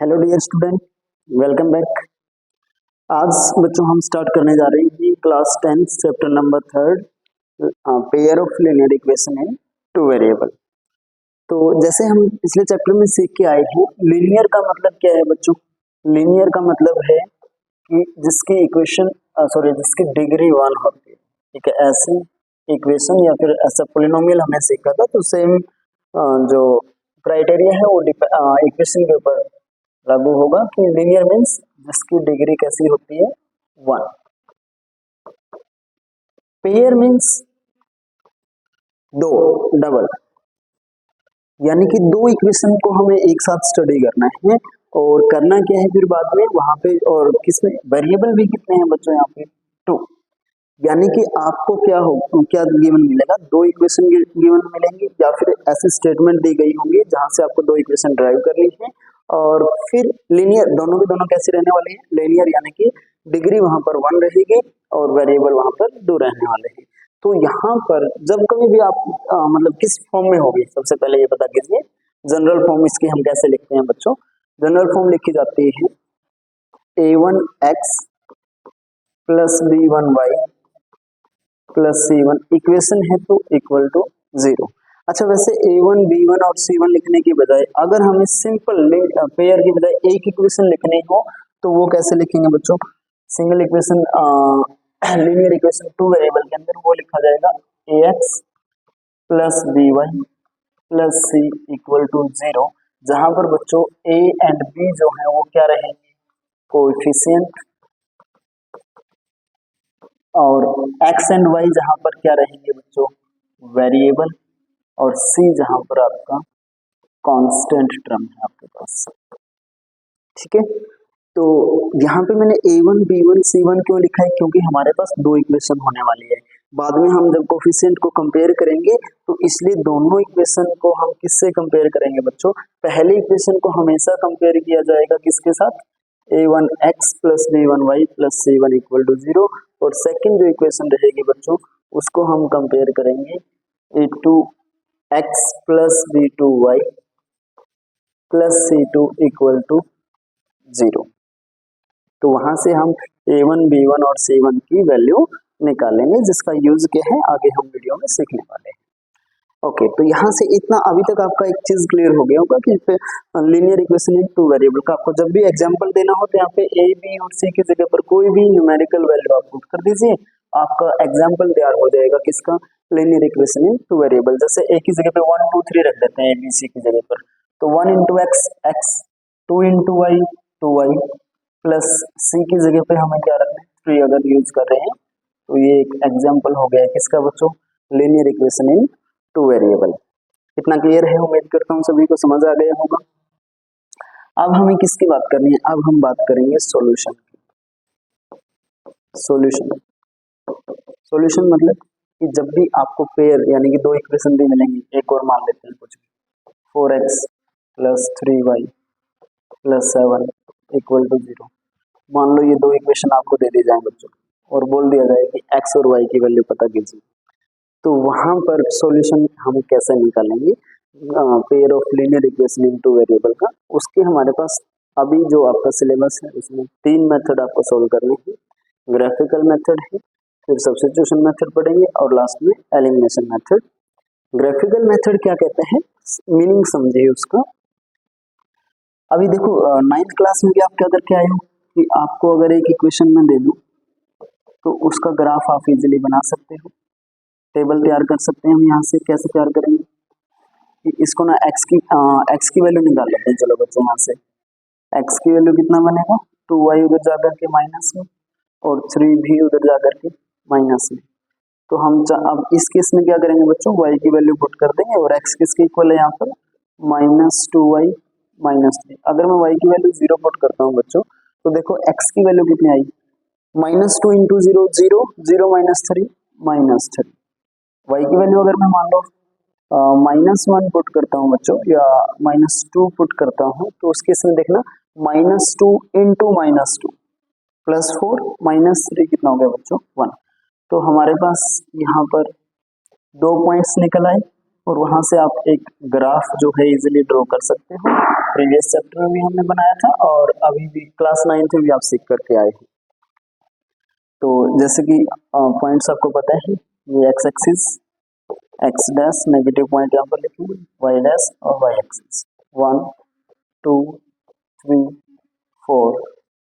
Hello dear student, welcome back. आज बच्चों हम स्टार्ट करने जा रहे हैं class 10 chapter number 3 pair of linear equation in two variable. तो जैसे हम पिछले चैप्टर में सीख के आए हैं, लीनियर का मतलब क्या है बच्चों? लीनियर का मतलब है कि जिसकी इक्वेशन जिसकी डिग्री 1 होती है। ठीक है, ऐसी इक्वेशन या फिर ऐसा पोलिनोमियल हमने सीखा था, तो सेम जो क्राइटेरिया है वो इक्वेशन के ऊपर लागू होगा कि लीनियर मीन्स जिसकी डिग्री कैसी होती है 1। पेयर मीन्स दो, डबल, यानी कि दो इक्वेशन को हमें एक साथ स्टडी करना है। और करना क्या है फिर बाद में वहां पे, और किसमें वेरिएबल भी कितने हैं बच्चों यहाँ पे 2। यानी कि आपको क्या गिवन मिलेगा, दो इक्वेशन गिवन मिलेंगे या फिर ऐसी स्टेटमेंट दी गई होंगी जहां से आपको दो इक्वेशन ड्राइव करनी है। और फिर लीनियर दोनों के दोनों कैसे रहने वाले हैं, लीनियर, यानी कि डिग्री वहां पर 1 रहेगी और वेरिएबल वहां पर 2 रहने वाले हैं। तो यहाँ पर जब कभी भी आप मतलब किस फॉर्म में होगी, सबसे पहले ये पता कीजिए। जनरल फॉर्म इसकी हम कैसे लिखते हैं बच्चों? जनरल फॉर्म लिखी जाती है a1x plus b1y plus c1, equation है तो इक्वल टू 0। अच्छा, वैसे a1 b1 और c1 लिखने की बजाय अगर हमें सिंपल पेयर की बजाय एक इक्वेशन लिखनी हो तो वो कैसे लिखेंगे बच्चों? Single equation linear equation two variable के अंदर वो लिखा जाएगा ax plus by plus c equal to 0, जहां पर बच्चों a एंड b जो है वो क्या रहेंगे, कोएफिशिएंट, और x एंड y जहां पर क्या रहेंगे बच्चों, वेरिएबल, और c जहां पर आपका कांस्टेंट टर्म है आपके पास। ठीक है, तो यहाँ पे मैंने a1 b1 c1 क्यों लिखा है? क्योंकि हमारे पास दो इक्वेशन होने वाली है। बाद में हम जब कोफिशिएंट को कंपेयर करेंगे तो इसलिए दोनों इक्वेशन को हम किससे कंपेयर करेंगे बच्चों? पहले इक्वेशन को हमेशा कंपेयर किया जाएगा किसके साथ, a1x plus b1y plus c1 equal to 0, और सेकंड जो इक्वेशन रहेगी बच्चों उसको हम कंपेयर करेंगे a2x plus b2y plus c2 equal to 0। तो वहां से हम a1 b1 और c1 की वैल्यू निकालेंगे, जिसका यूज क्या है आगे हम वीडियो में सीखने वाले हैं। ओके, तो यहाँ से इतना अभी तक आपका एक चीज क्लियर हो गया होगा कि linear equation in two variable का आपको जब भी एग्जांपल देना हो तो यहाँ पे a b और c की जगह पर कोई भी न्यूमेरिकल वैल्यू आप पुट कर दीजिए, आपका एग्जांपल तैयार हो जाएगा किसका, linear equation in two variable. जैसे a की जगह पे 1 2 3 रख देते हैं a b c की जगह पर, तो 1 into x x, 2 into y 2y, plus c की जगह पे हमें क्या रखना है 3 अगर यूज कर रहे हैं। तो ये एक एग्जांपल हो गया है किसका बच्चों, linear equation in two variable. कितना क्लियर है? उम्मीद करता हूँ सभी को समझ आ गया होगा। अब हमें किसकी बात करनी है? अब हम बात करेंगे सॉल्यूशन की। सॉल्यूशन सॉल्यूशन मतलब कि जब भी आपको पेयर यानी कि दो इक्वेशन भी मिलेंगी, एक और मान लेते हैं कुछ 4x plus 3y plus 7 equal to 0। मान लो ये दो इक्वेशन आपको दे दी जाए बच्चों और बोल दिया जाए कि x और y की वैल्यू पता कीजिए, तो वहां पर सॉल्यूशन हम कैसे निकालेंगे pair of linear equation into variable का? उसके हमारे पास अभी जो आपका सिलेबस है उसमें 3 मेथड आपको सोल्व करने हैं। ग्राफिकल मेथड है, फिर सब्स्टिट्यूशन मेथड पढ़ेंगे और लास्ट में एलिमिनेशन मेथड। ग्राफिकल मेथड क्या कहते हैं, मीनिंग समझिए उसका। अभी देखो 9th क्लास में भी आप क्या करके आए हो कि आपको अगर एक इक्वेशन में दे दूं तो उसका ग्राफ आप इजीली बना सकते हो, टेबल तैयार कर सकते हैं। हम यहाँ से कैसे तैयार करेंगे कि इसको ना x की वैल्यू निकाल लेते हैं। चलो बच्चों, यहाँ से x की वैल्यू कितना बनेगा, 2y उधर जाकर के माइनस में और 3 भी उधर जाकर के माइनस में। तो हम अब इस केस में क्या करेंगे बच्चों, y की वैल्यू पुट कर देंगे और x किसके इक्वल है यहाँ पर, माइनस 2y माइनस 3। अगर मैं y की वैल्यू 0 पुट करता हूँ बच्चों तो देखो x की वैल्यू कितनी आई, minus 2 into 0 0, 0 minus 3 minus 3। y की वैल्यू अगर मैं मान लो -1 पुट करता हूँ बच्चों या -2 पुट करता हूँ तो उस केस में देखना -2 इंटू -2 प्लस 4 -3 कितना हो गया बच्चों 1। तो हमारे पास यहाँ पर 2 पॉइंट्स निकल आए और वहां से आप एक ग्राफ जो है इजीली ड्रॉ कर सकते हो। प्रीवियस चैप्टर में भी हमने बनाया था और अभी भी क्लास 9th में भी आप सीख करके आए हैं। तो जैसे कि पॉइंट्स आपको पता है, ये x axis, x dash negative point यहाँ पर लिखेंगे, वाई डैश और वाई एक्सिस 1 2 3 4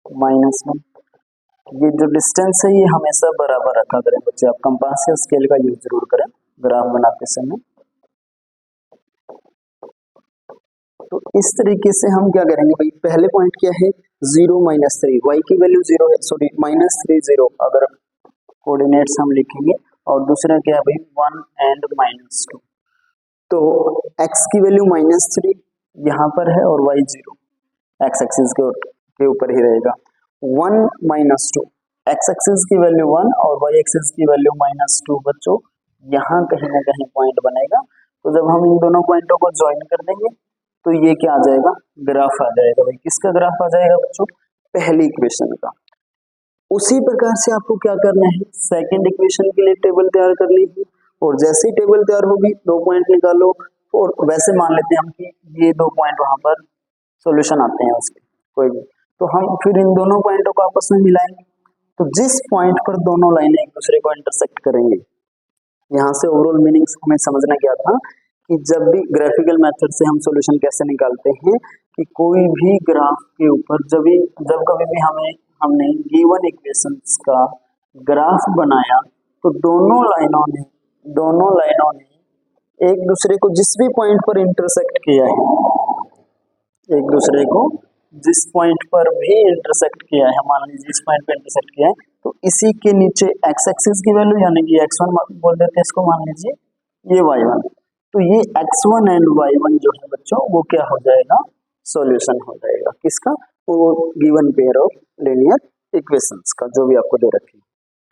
-1। ये जो डिस्टेंस है ये हमेशा बराबर रखा करें बच्चे, आप कंपास या स्केल का यूज जरूर करें ग्राफ बनाते समय। तो इस तरीके से हम क्या करेंगे भाई, पहले पॉइंट क्या है 0 -3, वाई की वैल्यू 0 है, सॉरी -3 0 अगर कोऑर्डिनेट्स हम लिखेंगे, और दूसरा क्या है भाई 1 एंड -2। तो x की वैल्यू -3 यहाँ पर है और y 0 एक्स एक्सिस के ऊपर ही रहेगा। 1 -2 एक्स एक्सिस की वैल्यू 1 और y एक्सिस की वैल्यू -2 बच्चों, यहाँ कहीं ना कहीं पॉइंट बनेगा। तो जब हम इन दोनों पॉइंटों को ज्वाइन कर देंगे तो ये क्या आ जाएगा, ग्राफ आ जाएगा भाई। किसका ग्राफ आ जाएगा बच्चों, पहली इक्वेशन का। उसी प्रकार से आपको क्या करना है, सेकंड इक्वेशन के लिए टेबल तैयार करनी है, और जैसे ही टेबल तैयार होगी 2 पॉइंट निकालो, और वैसे मान लेते हैं हम कि ये 2 पॉइंट वहां पर सॉल्यूशन आते हैं उसके कोई भी, तो हम फिर इन दोनों पॉइंटों को आपस में मिलाएंगे। तो जिस पॉइंट पर दोनों लाइनें एक दूसरे को इंटरसेक्ट करेंगे, यहाँ से ओवरऑल मीनिंग हमें समझना क्या था कि जब भी ग्राफिकल मेथड से हम सॉल्यूशन कैसे निकालते हैं कि कोई भी ग्राफ के ऊपर जब कभी भी हमने गिवन इक्वेशंस का ग्राफ बनाया, तो दोनों लाइनों ने एक दूसरे को जिस भी पॉइंट पर इंटरसेक्ट किया है, एक दूसरे को जिस पॉइंट पर भी इंटरसेक्ट किया है, मान लीजिए इस पॉइंट पर इंटरसेक्ट किया है, तो इसी के नीचे एक्स एक्सिस की वैल्यू यानी कि x1 बोल देते हैं इसको, मान लीजिए ये y1, तो ये x1 एंड y1 जो है बच्चों वो क्या हो जाएगा, सॉल्यूशन हो जाएगा। किसका, वो given pair of linear equations का जो भी आपको दे रखे।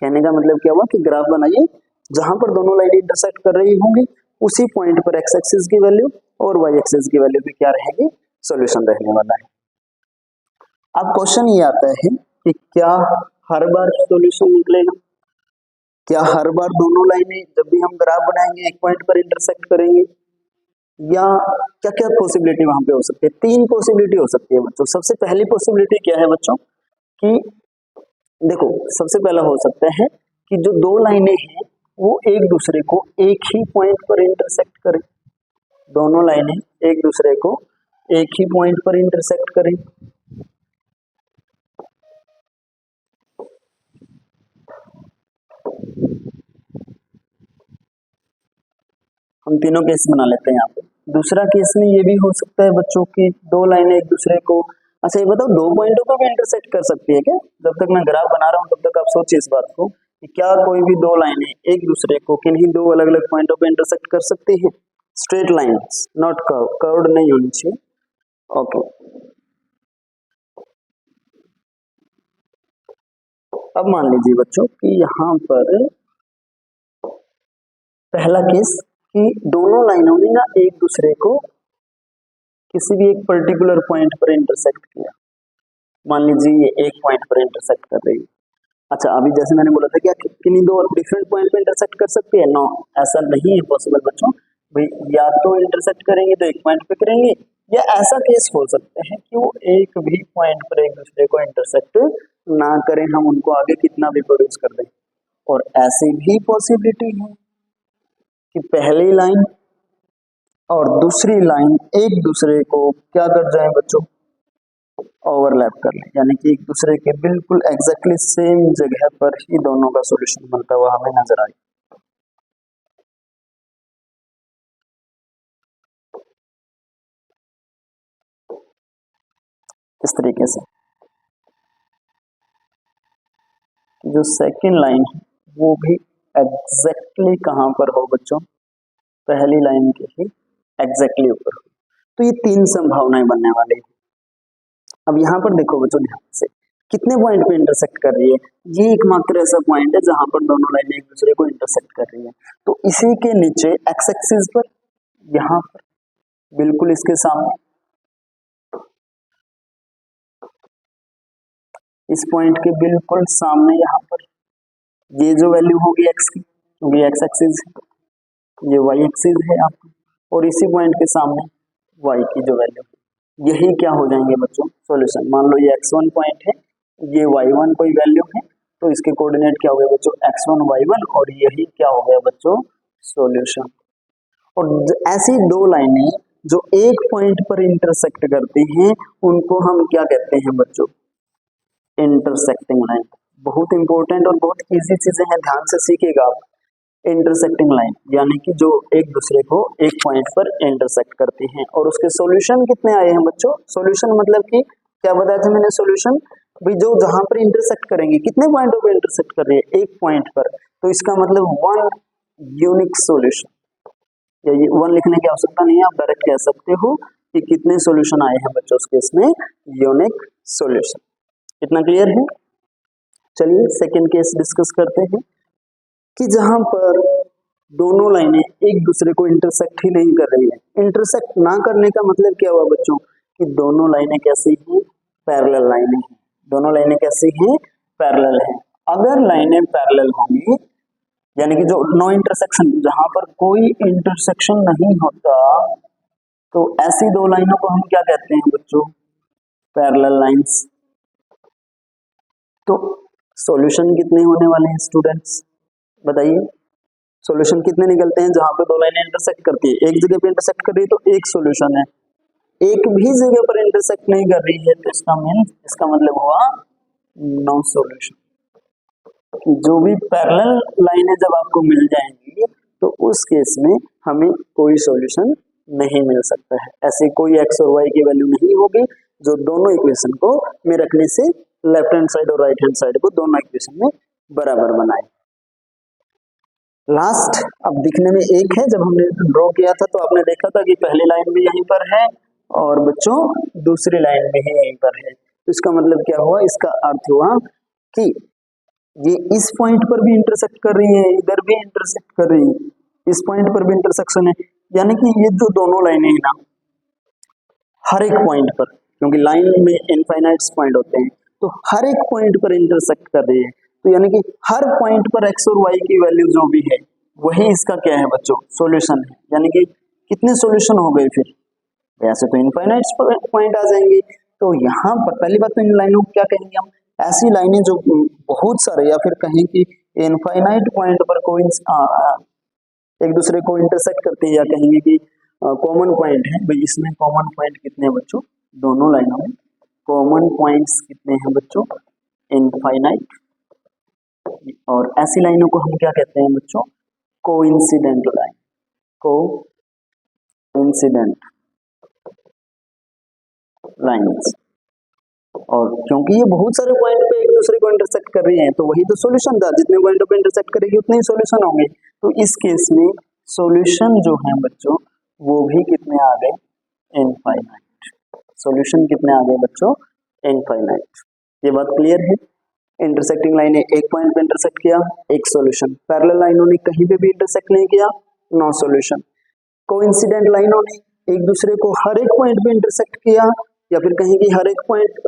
कहने का मतलब क्या हुआ कि ग्राफ बनाइए जहां पर दोनों लाइन इंटरसेक्ट कर रही होंगी, उसी पॉइंट पर एक्स एक्सिस की वैल्यू और वाई एक्सिस की वैल्यू भी क्या रहेगी, सॉल्यूशन रहने वाला है। अब क्वेश्चन ये आता है कि क्या हर बार सॉल्यूशन निकलेगा, क्या हर बार दोनों लाइनें जब भी हम ग्राफ बनाएंगे एक पॉइंट पर इंटरसेक्ट करेंगे, या क्या क्या पॉसिबिलिटी वहां पे हो सकती है। 3 पॉसिबिलिटी हो सकती है बच्चों। सबसे पहली पॉसिबिलिटी क्या है बच्चों कि देखो, सबसे पहला हो सकता है कि जो 2 लाइनें हैं वो एक दूसरे को एक ही पॉइंट पर इंटरसेक्ट करें, दोनों लाइनें एक दूसरे को एक ही पॉइंट पर इंटरसेक्ट करें। हम तीनों केस बना लेते हैं यहाँ पे। दूसरा केस में ये भी हो सकता है बच्चों की 2 लाइनें एक दूसरे को, अच्छा ये बताओ 2 पॉइंटों को भी इंटरसेक्ट कर सकती है क्या। जब तक मैं ग्राफ बना रहा हूँ तब तक आप सोचिए इस बात को कि क्या कोई भी 2 लाइनें एक दूसरे को किन्हीं 2 अलग अलग पॉइंटों पे इंटरसेक्ट कर सकती है। Straight lines, not curve, curved नहीं होनी चाहिए। ओके, अब मान लीजिए बच्चों कि यहाँ पर पहला केस कि दोनों लाइनों ने ना एक दूसरे को किसी भी एक पर्टिकुलर पॉइंट पर इंटरसेक्ट किया, मान लीजिए ये एक पॉइंट पर इंटरसेक्ट कर रही है। अच्छा, अभी जैसे मैंने बोला था क्या किन्हीं 2 डिफरेंट पॉइंट पर इंटरसेक्ट कर सकती है, नो ऐसा नहीं है पॉसिबल बच्चों भाई। या तो इंटरसेक्ट करेंगे तो एक पॉइंट पे करेंगे, या ऐसा केस हो सकता है कि वो एक भी पॉइंट पर एक दूसरे को इंटरसेक्ट ना करें, हम उनको आगे कितना भी प्रोड्यूस कर दें। और ऐसी भी पॉसिबिलिटी है कि पहली लाइन और दूसरी लाइन एक दूसरे को क्या कर जाए बच्चों, ओवरलैप कर ले, यानी कि एक दूसरे के बिल्कुल एग्जैक्टली सेम जगह पर ही दोनों का सॉल्यूशन बनता हुआ हमें नजर आए। इस तरीके से जो सेकंड लाइन है वो भी एग्जैक्टली कहां पर हो बच्चों, पहली लाइन के ही एग्जैक्टली ऊपर हो। तो ये 3 संभावनाएं बनने वाली है। अब यहाँ पर देखो बच्चों ध्यान से, कितने पॉइंट पे इंटरसेक्ट कर रही है, ये एकमात्र ऐसा पॉइंट है जहां पर दोनों लाइनें एक दूसरे को इंटरसेक्ट कर रही है। तो इसी के नीचे एक्स एक्सिस पर, यहाँ पर बिल्कुल इसके सामने, इस पॉइंट के बिल्कुल सामने यहाँ पर ये जो वैल्यू होगी एक्स की, क्योंकि एक्स एक्सिस है, ये वाई एक्सिस है आपका, और इसी पॉइंट के सामने y की जो वैल्यू है, यही क्या हो जाएंगे बच्चों सॉल्यूशन। मान लो ये x1 पॉइंट है, ये y1 कोई वैल्यू है, तो इसके कोऑर्डिनेट क्या हो गए बच्चों x1 y1, और यही क्या हो गया बच्चों सॉल्यूशन। और ऐसी दो लाइनें जो एक पॉइंट पर इंटरसेक्ट करती हैं उनको हम क्या कहते हैं बच्चों इंटरसेक्टिंग लाइन। बहुत इंपॉर्टेंट और बहुत इजी चीजें हैं, ध्यान से सीखिएगा आप। इंटरसेक्टिंग लाइन यानी कि जो एक दूसरे को एक पॉइंट पर इंटरसेक्ट करती हैं। और उसके सॉल्यूशन कितने आए हैं बच्चों, सॉल्यूशन मतलब कि क्या बताया था मैंने सॉल्यूशन, भाई जो जहां पर इंटरसेक्ट करेंगे कितने पॉइंटों पर इंटरसेक्ट कर रही है एक पॉइंट पर, तो इसका मतलब वन यूनिक सॉल्यूशन। या ये वन लिखने की आवश्यकता नहीं है, आप डायरेक्ट कह सकते हो कि कितने सॉल्यूशन आए हैं बच्चों उसके इसमें यूनिक सॉल्यूशन। इतना क्लियर है। चलिए सेकंड केस डिस्कस करते हैं कि जहां पर दोनों लाइनें एक दूसरे को इंटरसेक्ट ही नहीं कर रही है। इंटरसेक्ट ना करने का मतलब क्या हुआ बच्चों कि दोनों लाइनें कैसी हैं पैरेलल लाइनें हैं। दोनों लाइनें कैसी हैं पैरेलल हैं। अगर लाइनें पैरेलल होंगी यानी कि जो नो इंटरसेक्शन, जहां पर कोई इंटरसेक्शन नहीं होता, तो ऐसी दो लाइनों को हम क्या कहते हैं बच्चों पैरेलल लाइंस। तो सॉल्यूशन कितने होने वाले हैं स्टूडेंट्स बताइए, सॉल्यूशन कितने निकलते हैं जहां पे दो लाइनें इंटरसेक्ट करती है। एक जगह पे इंटरसेक्ट कर रही है तो एक सॉल्यूशन है, एक भी जगह पर इंटरसेक्ट नहीं कर रही है तो इसका मतलब हुआ नो सॉल्यूशन। कि जो भी पैरेलल लाइनें जब आपको मिल जाएंगी तो उस केस में हमें कोई सॉल्यूशन नहीं मिल सकता है। ऐसे कोई x और y की वैल्यू नहीं होगी जो दोनों इक्वेशन को में रखने से लेफ्ट हैंड साइड और राइट हैंड साइड को दोनों इक्वेशन में बराबर बनाए। लास्ट अब दिखने में एक है, जब हमने ड्रॉ किया था तो आपने देखा था कि पहली लाइन भी यहीं पर है और बच्चों दूसरी लाइन भी यहीं पर है। तो इसका मतलब क्या हुआ, इसका अर्थ हुआ कि ये इस पॉइंट पर भी इंटरसेक्ट कर रही है, इधर भी इंटरसेक्ट कर रही है, इस पॉइंट पर भी इंटरसेक्शन है। यानी कि ये जो दोनों लाइनें हैं ना हर एक पॉइंट पर, क्योंकि लाइन में इनफाइनाइट पॉइंट होते हैं, तो हर एक पॉइंट पर इंटरसेक्ट कर रही है। तो यानी कि हर पॉइंट पर x और y की वैल्यू जो भी है वही इसका क्या है बच्चों सॉल्यूशन है। यानी कि कितने सॉल्यूशन हो गए फिर, ऐसे तो इनफाइनाइट पॉइंट आ जाएंगे। तो यहाँ पर पहली बात तो इन लाइनों को क्या कहेंगे हम, ऐसी लाइनें जो बहुत सारे या फिर कहें कि इनफाइनाइट पॉइंट पर कोई एक दूसरे को इंटरसेक्ट करती है, या कहेंगे कि कॉमन पॉइंट है। भाई इसमें कॉमन पॉइंट कितने हैं बच्चों, दोनों लाइनों में कॉमन पॉइंट्स कितने हैं बच्चों इनफाइनाइट। और ऐसी लाइनों को हम क्या कहते हैं बच्चों कोइंसिडेंट लाइन, कोइंसिडेंट लाइन्स। और क्योंकि ये बहुत सारे पॉइंट पे एक दूसरे को इंटरसेक्ट कर रही हैं तो वही तो सॉल्यूशन था, जितने पॉइंटों पे इंटरसेक्ट करेगी उतने ही सॉल्यूशन होंगे। तो इस केस में सॉल्यूशन जो है बच्चों वो भी कितने आ गए इनफाइनाइट। सॉल्यूशन कितने आ गए बच्चों इनफाइनाइट। ये बात क्लियर है। इंटरसेक्टिंग लाइन ने एक पॉइंट पे इंटरसेक्ट किया एक सॉल्यूशन, पैरेलल लाइनों ने कहीं पे भी इंटरसेक्ट नहीं किया नो सॉल्यूशन। कोइंसिडेंट लाइनों ने एक दूसरे को हर एक पॉइंट पे इंटरसेक्ट किया, या फिर कहीं की हर एक पॉइंट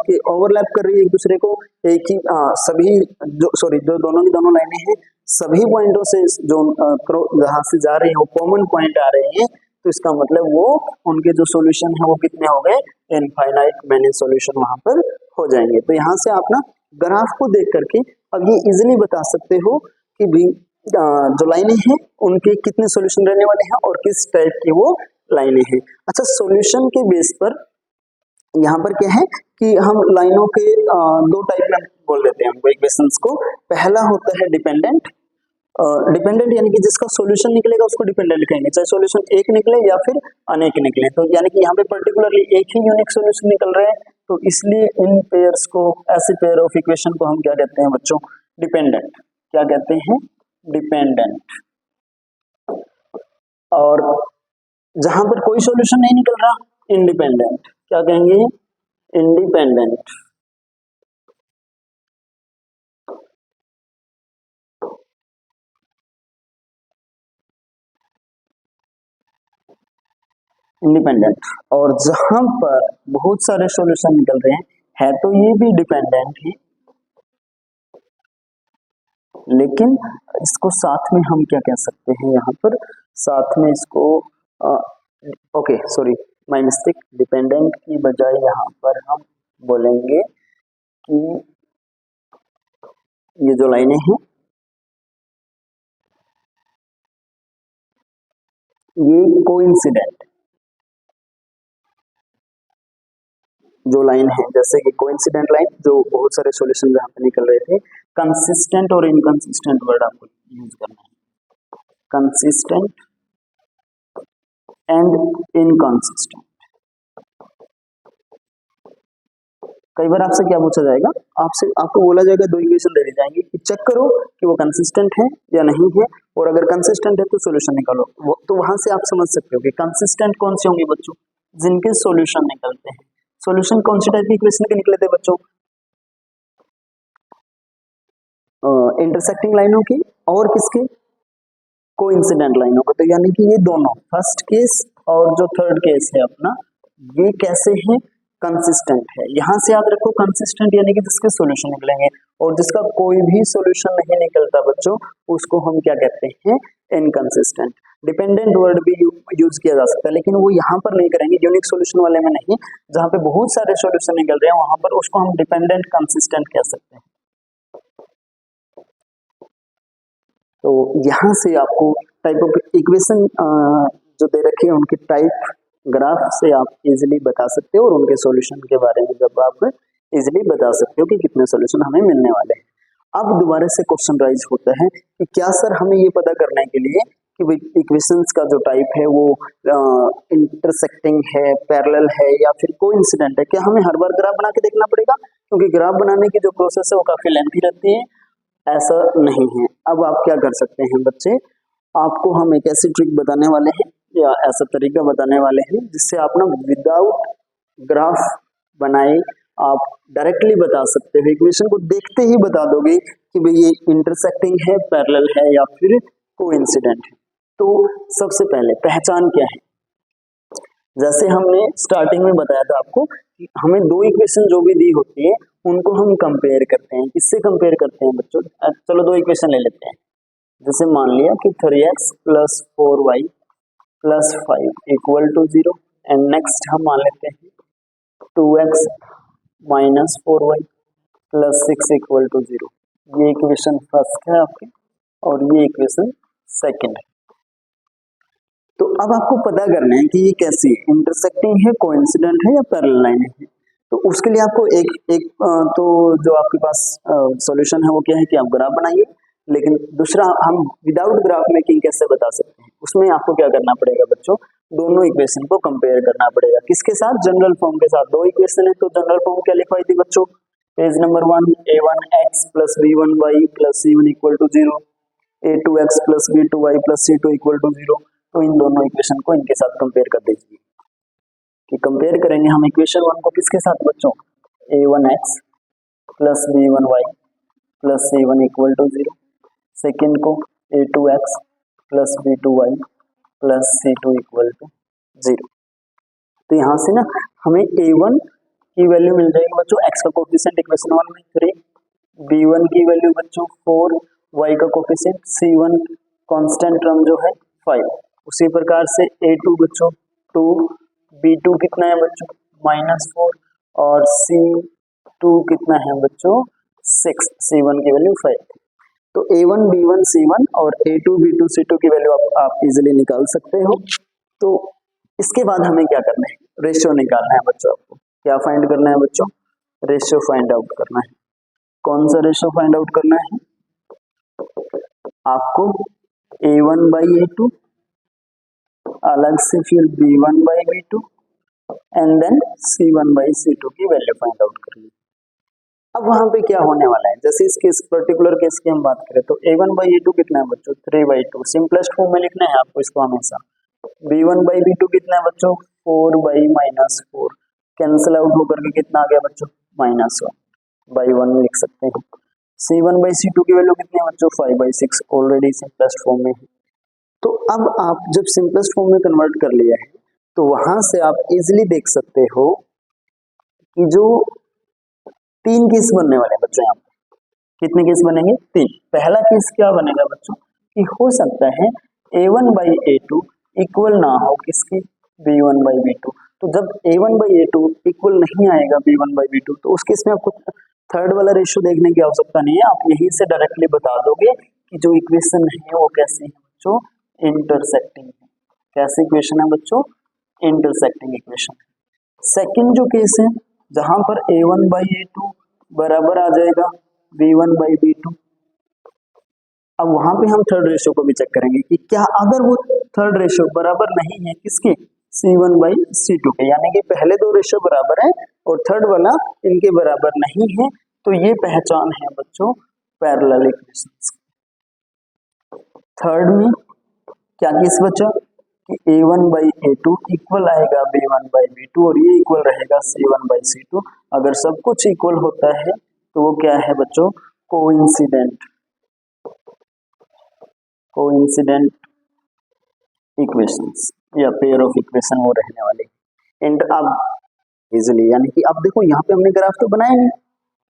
के ओवरलैप कर रही है एक दूसरे को, एक ही सभी जो दोनों की दोनों लाइनें हैं सभी पॉइंटों से जो जहां से जा रही है वो कॉमन पॉइंट आ रहे हैं, तो इसका मतलब वो उनके जो सॉल्यूशन है वो कितने हो गए इनफाइनाइट मैनी सॉल्यूशन वहां पर हो जाएंगे। तो यहाँ से आप ना ग्राफ को देख करके अब ये इजिली बता सकते हो कि भी जो लाइनें हैं उनके कितने सॉल्यूशन रहने वाले हैं और किस टाइप की वो लाइनें हैं। अच्छा सॉल्यूशन के बेस पर यहाँ पर क्या है कि हम लाइनों के दो टाइप में बोल देते हैं हमको इक्वेशंस को। पहला होता है डिपेंडेंट, डिपेंडेंट यानी कि जिसका सॉल्यूशन निकलेगा उसको डिपेंडेंट कहेंगे, चाहे सॉल्यूशन एक निकले या फिर अनेक निकले। तो यानी कि यहाँ पे पर्टिकुलरली एक ही यूनिक सॉल्यूशन निकल रहा है, तो इसलिए इन पेयर्स को ऐसे पेयर ऑफ इक्वेशन को हम क्या कहते हैं बच्चों डिपेंडेंट। क्या कहते हैं डिपेंडेंट। और जहां पर कोई सॉल्यूशन नहीं निकल रहा इंडिपेंडेंट। क्या कहेंगे इंडिपेंडेंट। इंडिपेंडेंट। और जहां पर बहुत सारे सॉल्यूशन निकल रहे हैं है तो ये भी डिपेंडेंट है, लेकिन इसको साथ में हम क्या कह सकते हैं यहाँ पर साथ में इसको okay sorry, my mistake, dependent की बजाय यहाँ पर हम बोलेंगे कि ये जो लाइनें हैं ये कोइंसिडेंट जो लाइन है, जैसे कि कोइंसिडेंट लाइन जो बहुत सारे सॉल्यूशन जहाँ पे निकल रहे थे, कंसिस्टेंट और इनकंसिस्टेंट वर्ड आपको यूज करना है, कंसिस्टेंट एंड इनकंसिस्टेंट। कई बार आपसे क्या पूछा जाएगा, आपको बोला जाएगा, दो इक्वेशन दे दी जाएंगी कि चेक करो कि वो कंसिस्टेंट है या नहीं है, और अगर कंसिस्टेंट है तो सॉल्यूशन निकालो। तो वहां से आप समझ सकते हो कि कंसिस्टेंट कौन सी होंगी बच्चों, जिनके सॉल्यूशन निकलते हैं। सॉल्यूशन कौन सी टाइप की इक्वेशन के निकले थे बच्चों, इंटरसेक्टिंग लाइनों की और किसके, कोइंसिडेंट लाइनों का। तो यानी कि ये दोनों, फर्स्ट केस और जो थर्ड केस है अपना, ये कैसे है, कंसिस्टेंट है। यहां से याद रखो कंसिस्टेंट यानी कि जिसके सॉल्यूशन निकलेंगे, और जिसका कोई भी सॉल्यूशन नहीं निकलता बच्चों, उसको हम क्या कहते हैं, इनकंसिस्टेंट। डिपेंडेंट वर्ड भी यूज किया जा सकता है, लेकिन वो यहाँ पर नहीं करेंगे, यूनिक सॉल्यूशन वाले में नहीं, जहाँ पे बहुत सारे सॉल्यूशन निकल रहे हैं वहां पर उसको हम डिपेंडेंट कंसिस्टेंट कह सकते हैं। तो यहाँ से आपको टाइप ऑफ इक्वेशन जो दे रखे हैं उनके टाइप ग्राफ से आप इजीली बता सकते हो, और उनके सॉल्यूशन के बारे में जब आप इजीली बता सकते हो कि कितने सॉल्यूशन हमें मिलने वाले हैं। अब दोबारा से क्वेश्चन राइज होता है कि क्या सर हमें ये पता करने के लिए कि इक्वेशंस का जो टाइप है वो इंटरसेक्टिंग है, पैरेलल है, या फिर कोइंसिडेंट है, क्या हमें हर बार ग्राफ बना के देखना पड़ेगा? क्योंकि ग्राफ बनाने की जो प्रोसेस है वो काफी लेंथी रहती है। ऐसा नहीं है। अब आप क्या कर सकते हैं बच्चे, आपको हम एक ऐसी ट्रिक बताने वाले हैं या ऐसा तरीका बताने वाले हैं जिससे आप ना विदाउट ग्राफ बनाए आप डायरेक्टली बता सकते हो, इक्वेशन को देखते ही बता दोगे कि भाई ये इंटरसेक्टिंग है, पैरेलल है, या फिर कोइंसिडेंट है। तो सबसे पहले पहचान क्या है, जैसे हमने स्टार्टिंग में बताया था आपको कि हमें दो इक्वेशन जो भी दी होती है उनको हम कंपेयर करते हैं। किससे कंपेयर करते हैं बच्चों, चलो दो इक्वेशन ले लेते हैं। जैसे मान लिया कि 3x plus 4y plus 5 equal to 0, and next हम मान लेते हैं 2x minus 4y plus 6 equal to 0। ये इक्वेशन फर्स्ट है आपकी और ये इक्वेशन सेकंड है। तो अब आपको पता करना है कि ये कैसी है, इंटरसेक्टिंग है, कोइंसिडेंट है, या पैरेलल लाइन है। तो उसके लिए आपको एक तो जो आपके पास सॉल्यूशन है वो क्या है कि आप ग्राफ बनाइए, लेकिन दूसरा हम विदाउट ग्राफ मेकिंग कैसे बता सकते हैं, उसमें आपको क्या करना पड़ेगा बच्चों, दोनों इक्वेशन को कंपेयर करना पड़ेगा। किसके साथ, जनरल फॉर्म के साथ। दो इक्वेशन है तो जनरल फॉर्म क्या लिखवाई थी बच्चों, page number 1 a1x plus b1y plus c1 equal to 0, a2x plus b2y plus c2 equal to 0। तो इन दोनों इक्वेशन को इनके साथ कंपेयर कर दीजिए। कि कंपेयर करेंगे हम इक्वेशन 1 को किसके साथ बच्चों, a1x plus b1y plus c1 equal to 0, second को a2x plus b2y plus c2 equal to 0। तो यहाँ से ना हमें a1 की वैल्यू मिल जाएगी बच्चों, x का कोफिशिएंट इक्वेशन 1 में 3, b1 की वैल्यू बच्चों 4, y का कोफिशिएंट c1 कांस्टेंट टर्म जो है 5। उसी प्रकार से a2 बच्चों 2, b2 कितना है बच्चों -4, और c2 कितना है बच्चों 6, c1 की वैल्यू 5। तो a1 b1 c1 और a2 b2 c2 की वैल्यू आप इजीली निकाल सकते हो। तो इसके बाद हमें क्या करना है, रेशियो निकालना है बच्चों। आपको क्या फाइंड करना है बच्चों, रेशियो फाइंड आउट करना है। कौन सा रेशियो फाइंड आउट करना है आपको, a1 बाई a2 अलग से, फिर b1 by b2 and then c1 by c2 की वैल्यू फाइंड आउट करनी। अब वहां पे क्या होने वाला है, जैसे इस केस पर्टिकुलर केस की हम बात करें तो a1 बाई a2 कितना है बच्चों 3/2, सिंपलेस्ट फॉर्म में लिखना है आपको इसको हमेशा। b1 बाई b2 कितना है बच्चों 4 बाई -4, कैंसिल आउट होकर के कितना आ गया बच्चों -1 बाई 1 लिख सकते हैं। c1 बाई c2 की वैल्यू कितनी है बच्चों 5/6, ऑलरेडी सिंपलेस्ट फॉर्म में है। तो अब आप जब सिंपलेस्ट फॉर्म में कन्वर्ट कर लिया है तो वहां से आप इजिली देख सकते हो कि जो 3 केस बनने वाले बच्चों, यहाँ पे कितने केस बनेंगे 3। पहला केस क्या बनेगा बच्चों कि हो सकता है a1 बाई a2 इक्वल ना हो किसके, B1/B2। तो जब A1/A2 इक्वल नहीं आएगा B1/B2, तो उस केस में आपको थर्ड वाला रेशियो देखने की आवश्यकता नहीं है, आप यहीं से डायरेक्टली बता दोगे कि जो इक्वेशन है वो कैसी है बच्चों, इंटरसेक्टिंग है। कैसी इक्वेशन है बच्चों, इंटरसेक्टिंग इक्वेशन। सेकंड जो केस है जहां पर A1/A2 बराबर आ जाएगा B1/B2, अब वहां पे हम थर्ड रेशियो को भी चेक करेंगे कि क्या अगर वो थर्ड रेशियो बराबर नहीं है किसके, C1/C2 के, यानी कि पहले दो रेशियो बराबर है और थर्ड वाला इनके बराबर नहीं है, तो ये पहचान है बच्चों पैरेलल इक्वेशंस। थर्ड में क्या केस बचा कि A1/A2 इक्वल आएगा B1/B2 और ये इक्वल रहेगा C1/C2। अगर सब कुछ इक्वल होता है तो वो क्या है बच्चों, कोइंसिडेंट इक्वेशंस या पेयर ऑफ इक्वेशन वो रहने वाले। एंड अब इजिली, यानी कि अब देखो यहाँ पे हमने ग्राफ तो बनाया नहीं,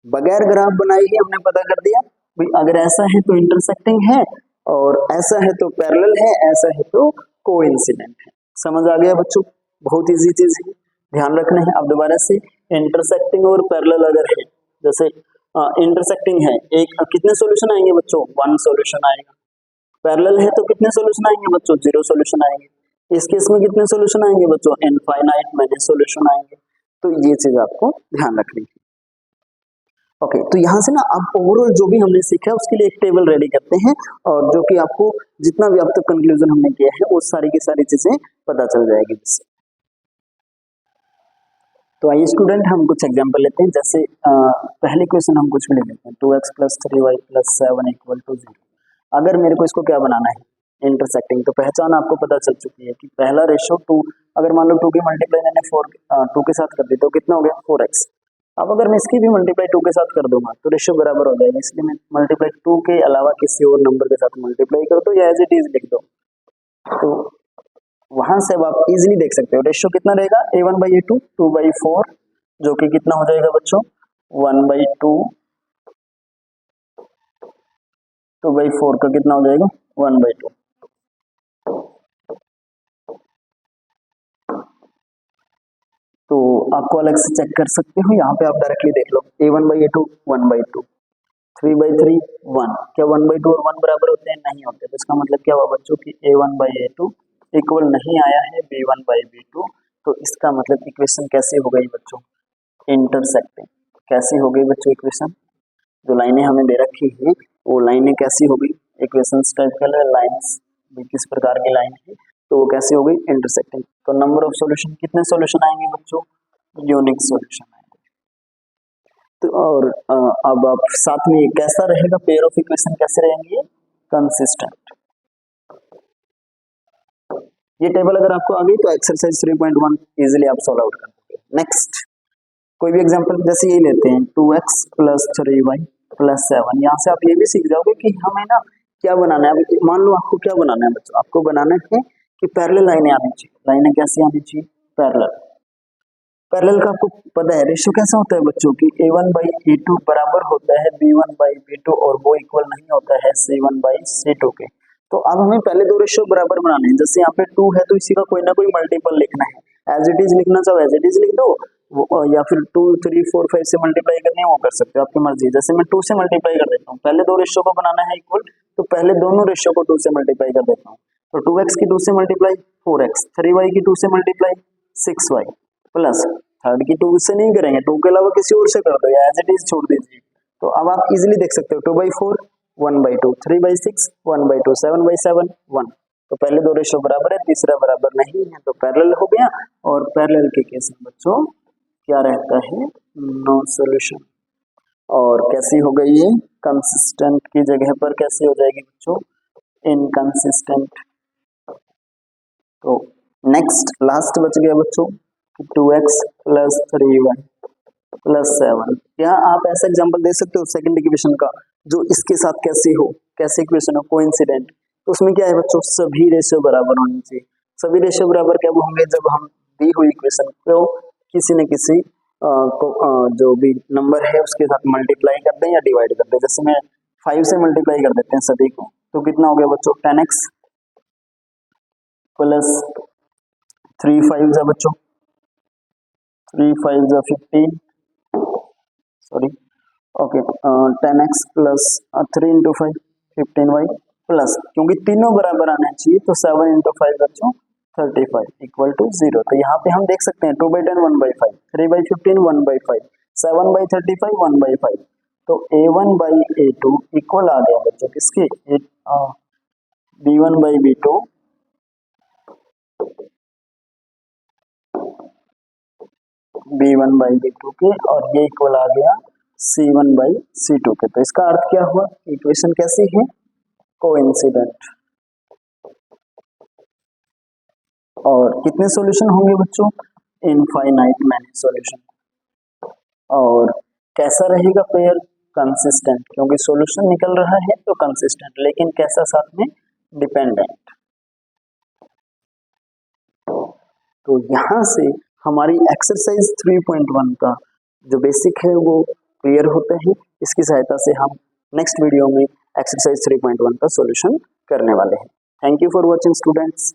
बगैर ग्राफ बनाए ही हमने पता कर दिया भाई अगर ऐसा है तो इंटरसेक्टिंग है और ऐसा है तो पैरेलल है, ऐसा है तो कोइंसिडेंट है। समझ आ गया बच्चों, बहुत इजी चीज है, ध्यान रखना है। अब दोबारा से इंटरसेक्टिंग और पैरेलल अगर है, जैसे इंटरसेक्टिंग है, एक कितने सॉल्यूशन आएंगे बच्चों, 1 सॉल्यूशन आएगा। पैरेलल है तो कितने सॉल्यूशन आएंगे बच्चों, 0 सॉल्यूशन आएंगे। इस केस में कितने सॉल्यूशन आएंगे बच्चों, इनफाइनाइट मैनी सॉल्यूशन आएंगे। तो ये चीज आपको ध्यान रखनी है। ओके, तो यहाँ से ना अब ओवरऑल जो भी हमने सीखा उसके लिए एक टेबल रेडी करते हैं, और जो कि आपको जितना भी अब तक कंक्लूजन हमने किया है वो सारी की सारी चीजें पता चल जाएगी जिससे। तो आइए स्टूडेंट हम कुछ एग्जांपल लेते हैं। जैसे पहले क्वेश्चन हम कुछ भी ले लेते हैं, 2x + 3y + 7 = 0। अगर मेरे को इसको क्या बनाना है, इंटरसेक्टिंग, तो पहचान आपको पता चल चुकी है कि पहला रेशियो 2, अगर मान लो 2 की मल्टीप्लाई मैंने 2 के साथ कर दी तो कितना हो गया, 4x। अब अगर मैं इसकी भी मल्टीप्लाई 2 के साथ कर दूंगा तो रेशियो बराबर हो जाएगा, इसलिए मैं मल्टीप्लाई 2 के अलावा किसी और नंबर के साथ मल्टीप्लाई कर दो या एज इट इज लिख दो। तो वहां से अब आप इजीली देख सकते हो रेशियो कितना रहेगा, A1/A2 2/4, जो कि कितना हो जाएगा बच्चों, 1/2, 2/4 का कितना हो जाएगा, 1/2। तो आपको अलग से चेक कर सकते हो, यहाँ पे आप डायरेक्टली देख लो, A1/A2 1/2, 3/3 1। क्या 1/2 और 1 बराबर होते हैं, नहीं होते। तो इसका मतलब क्या हुआ बच्चों कि A1/A2 इक्वल नहीं आया है B1/B2। तो इसका मतलब इक्वेशन कैसी हो गई बच्चों, इंटरसेक्टिंग। कैसी हो गई बच्चों इक्वेशन, जो लाइनें हमें दे रखी है वो लाइनें कैसी हो गई, इक्वेशन टाइप कलर लाइंस किस प्रकार की लाइन है, तो वो कैसी हो गई, इंटरसेक्टिंग। तो नंबर ऑफ सॉल्यूशन, कितने सॉल्यूशन आएंगे बच्चों, यूनिक सॉल्यूशन आएंगे। तो और अब आप साथ में कैसा रहेगा, पेयर ऑफ इक्वेशन कैसे रहेंगे, कंसिस्टेंट। ये टेबल अगर आपको आ गई तो एक्सरसाइज 3.1 इजीली आप सॉल्व आउट कर दोगे। नेक्स्ट कोई भी एग्जांपल जैसे ये लेते हैं, 2x + 3y + 7। यहाँ से आप ये भी सीख जाओगे कि हमें ना क्या बनाना है। अब मान लो आपको क्या बनाना है बच्चों, आपको बनाना है कि पैरेलल लाइनें आनी चाहिए। लाइनें कैसी आनी चाहिए, पैरेलल। पैरेलल का आपको पता है रेशियो कैसा होता है बच्चों की, A1/A2 बराबर होता है B1/B2 और वो इक्वल नहीं होता है C1/C2 के। तो अब हमें पहले दो रेशियो बराबर बनाने हैं। जैसे यहाँ पे 2 है तो इसी का कोई ना कोई मल्टीपल लिखना है, एज इट इज लिखना चाहो एज इट इज लिख दो, या फिर 2 3 4 5 से मल्टीप्लाई करनी है वो कर सकते हो, आपकी मर्जी। जैसे मैं 2 से मल्टीप्लाई कर देता हूँ, पहले दो रेशियो को बनाना है इक्वल, तो पहले दोनों रेशियो को 2 से मल्टीप्लाई कर देता हूँ। तो 2x की 2 से मल्टीप्लाई 4x, 3y की 2 से मल्टीप्लाई 6y, प्लस थर्ड की 2 से नहीं करेंगे, 2 के अलावा किसी और से कर दो या एज इट इज छोड़ दीजिए। तो अब आप इजीली देख सकते हो 2/4 1/2, 3/6 1/2, 7/7 1। तो पहले दो रेशियो बराबर है, तीसरा बराबर नहीं है, तो पैरेलल हो गया। और पैरेलल के केस में बच्चों क्या रहता है, नो सॉल्यूशन। और कैसी हो गई है, कंसिस्टेंट की जगह पर कैसी हो जाएगी बच्चों, इनकंसिस्टेंट। तो नेक्स्ट लास्ट बच गया बच्चों 2x + 3y + 7। क्या आप ऐसा एग्जांपल दे सकते हो सेकंड इक्वेशन का जो इसके साथ कैसे हो, कैसे इक्वेशन हो, कोइंसिडेंट। तो उसमें क्या है बच्चों, सभी रेशियो बराबर होनी चाहिए। सभी रेशियो बराबर कब होंगे, जब हम दी हुई इक्वेशन को किसी न किसी जो भी नंबर है उसके साथ मल्टीप्लाई कर दें या डिवाइड कर दें। जैसे मैं 5 से मल्टीप्लाई कर देते हैं सभी को, तो कितना हो गया बच्चों, 10x प्लस 3 5 जा बच्चों 3 5 जा 15 sorry okay 10x plus 3 into 5 15y plus क्योंकि तीनों बराबर आना चाहिए तो 7 इंटू 5 बच्चों 35 इक्वल टू 0। तो यहाँ पे हम देख सकते हैं 2/10 1/5 3/15 1/5 7/35 1/5 तो a1/a2 इक्वल आ गया बच्चों किसके b1/b2 b1/b2 के और ये इक्वल आ गया c1/c2 के। तो इसका अर्थ क्या हुआ, इक्वेशन कैसी है, कोइंसिडेंट। और कितने सॉल्यूशन होंगे बच्चों, इनफाइनाइट मैनी सॉल्यूशन। और कैसा रहेगा पेयर, कंसिस्टेंट, क्योंकि सॉल्यूशन निकल रहा है तो कंसिस्टेंट, लेकिन कैसा साथ में, डिपेंडेंट। तो यहाँ से हमारी एक्सरसाइज 3.1 का जो बेसिक है वो क्लियर होते हैं। इसकी सहायता से हम नेक्स्ट वीडियो में एक्सरसाइज 3.1 का सॉल्यूशन करने वाले हैं। Thank you for watching students.